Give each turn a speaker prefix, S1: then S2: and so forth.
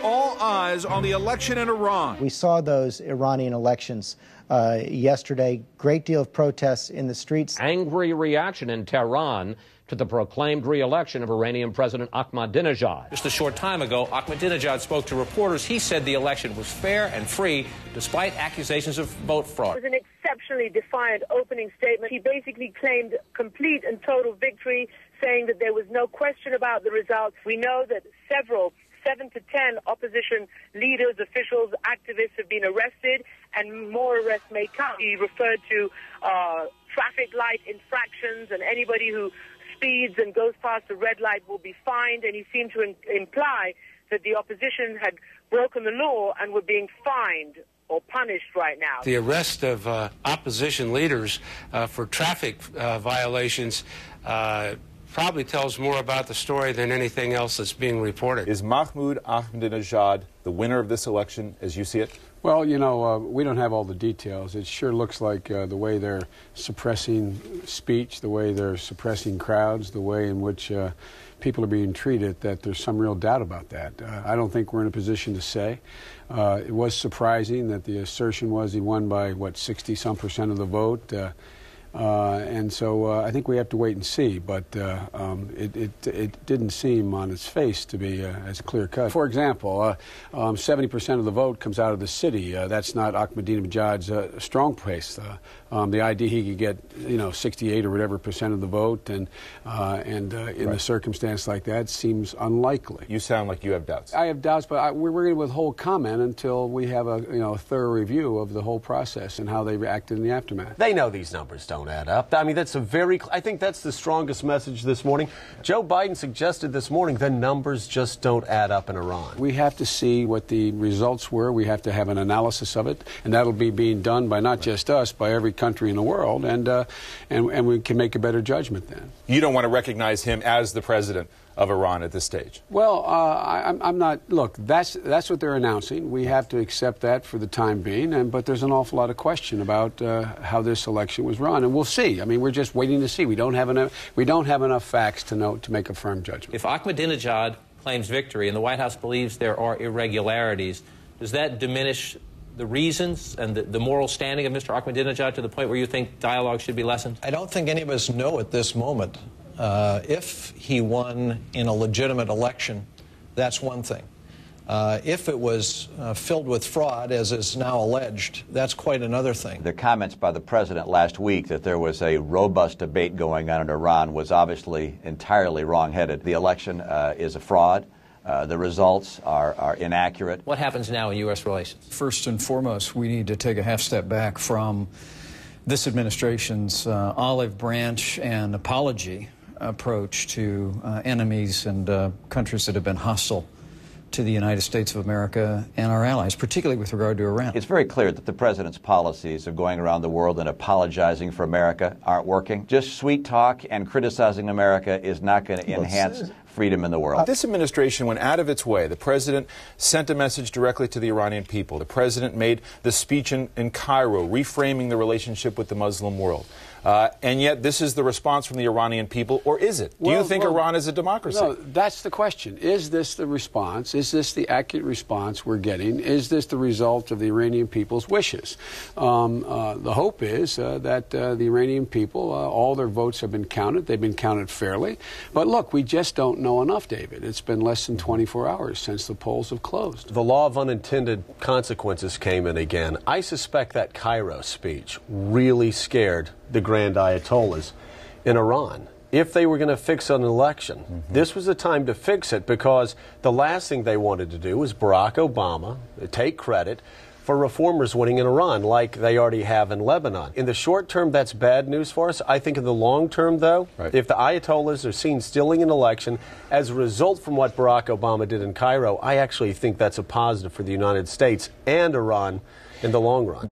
S1: All eyes on the election in Iran.
S2: We saw those Iranian elections yesterday. Great deal of protests in the streets.
S3: Angry reaction in Tehran to the proclaimed re-election of Iranian President Ahmadinejad.
S4: Just a short time ago, Ahmadinejad spoke to reporters. He said the election was fair and free, despite accusations of vote fraud.
S5: It was an exceptionally defiant opening statement. He basically claimed complete and total victory, saying that there was no question about the results. We know that several 7 to 10 opposition leaders, officials, activists have been arrested, and more arrests may come. He referred to traffic light infractions, and anybody who speeds and goes past a red light will be fined, and he seemed to imply that the opposition had broken the law and were being fined or punished right now.
S6: The arrest of opposition leaders for traffic violations probably tells more about the story than anything else that's being reported.
S7: Is Mahmoud Ahmadinejad the winner of this election, as you see it?
S8: Well, you know, we don't have all the details. It sure looks like the way they're suppressing speech, the way they're suppressing crowds, the way in which people are being treated, that there's some real doubt about that. I don't think we're in a position to say. It was surprising that the assertion was he won by, what, 60-some% of the vote. And so I think we have to wait and see, but it didn't seem on its face to be as clear-cut. For example, 70% of the vote comes out of the city. That's not Ahmadinejad's strong place. The idea he could get, 68 or whatever % of the vote, and in a circumstance like that seems unlikely.
S7: You sound like you have doubts.
S8: I have doubts, but we're going to withhold comment until we have a thorough review of the whole process and how they reacted in the aftermath.
S9: They know these numbers don't add up. I mean, I think that's the strongest message this morning. Joe Biden suggested this morning the numbers just don't add up in Iran.
S8: We have to see what the results were. We have to have an analysis of it, and that'll be being done by not just us, by every country in the world, and we can make a better judgment then.
S7: You don't want to recognize him as the president of Iran at this stage?
S8: Well, I'm not. Look, that's what they're announcing. We have to accept that for the time being. But there's an awful lot of question about how this election was run, and we'll see. I mean, we're just waiting to see. We don't have enough facts to make a firm judgment.
S4: If Ahmadinejad claims victory and the White House believes there are irregularities, does that diminish the reasons and the moral standing of Mr. Ahmadinejad to the point where you think dialogue should be lessened?
S10: I don't think any of us know at this moment. If he won in a legitimate election, that's one thing. If it was filled with fraud, as is now alleged, that's quite another thing.
S11: The comments by the president last week that there was a robust debate going on in Iran was obviously entirely wrong-headed. The election is a fraud. The results are inaccurate.
S4: What happens now in U.S. relations?
S10: First and foremost, we need to take a half step back from this administration's olive branch and apology approach to enemies and countries that have been hostile to the United States of America and our allies, particularly with regard to Iran.
S11: It's very clear that the president's policies of going around the world and apologizing for America aren't working. Just sweet talk and criticizing America is not going to enhance freedom in the world.
S7: This administration went out of its way. The president sent a message directly to the Iranian people. The president made the speech in Cairo, reframing the relationship with the Muslim world. And yet this is the response from the Iranian people, or is it? Do you think Iran is a democracy?
S8: No, that's the question. Is this the response? Is this the accurate response we're getting? Is this the result of the Iranian people's wishes? The hope is that the Iranian people, all their votes have been counted. They've been counted fairly. But look, we just don't know enough, David. It's been less than 24 hours since the polls have closed.
S9: The law of unintended consequences came in again. I suspect that Cairo speech really scared the Grand Ayatollahs in Iran. If they were going to fix an election, this was the time to fix it, because the last thing they wanted to do was Barack Obama take credit for reformers winning in Iran like they already have in Lebanon. In the short term, that's bad news for us. I think in the long term, though, if the Ayatollahs are seen stealing an election as a result from what Barack Obama did in Cairo, I actually think that's a positive for the United States and Iran in the long run.